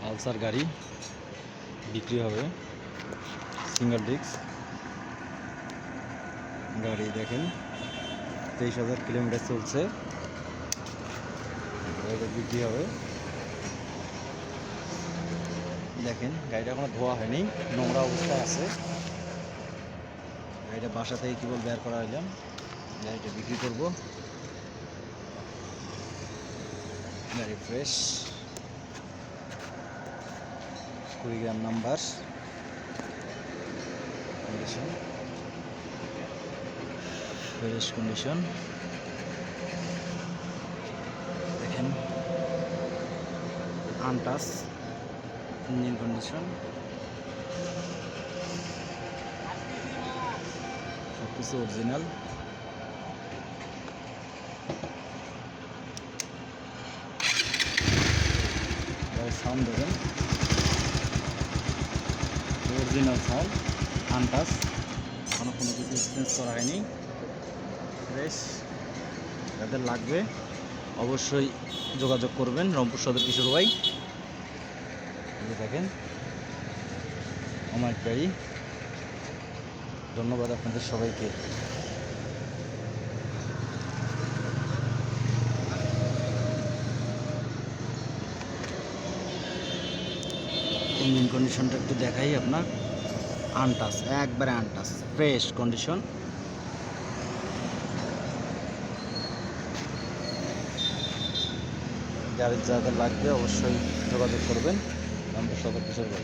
Pulsar গাড়ি বিক্রি হবে, সিঙ্গেল ডিস্ক গাড়ি। দেখেন 23,000 কিলোমিটার চলছে, গাড়িটা বিক্রি হবে। দেখেন গাড়িটা এখনো ধোয়া হয়নি, নোংরা অবস্থায় আছে। গাড়িটা বাসা থেকে কেবল বের করা হইলাম, গাড়িটা বিক্রি করব। গাড়ি fresh, Kurigram number, condition fresh condition. দেখেন আনটাচ, ইঞ্জিন কন্ডিশন, সব কিছু অরিজিনাল। সাউন্ড দেখেন, অরিজিনাল সাউন্ড, আনটাচ, কোনো কিছু এক্সচেঞ্জ করা হয়নি, ফ্রেশ। যাদের লাগবে অবশ্যই যোগাযোগ করবেন, রংপুর সদর কিশোর ভাই। দেখেন আমার গাড়ি। ধন্যবাদ আপনাদের সবাইকে। ইঞ্জিন কন্ডিশনটা একটু দেখাই আপনার, আনটাচ, একবারে আনটাচ, ফ্রেশ কন্ডিশন। গাড়ির যাদের লাগবে অবশ্যই যোগাযোগ করবেন, রংপুর সদর কিশোর ভাই।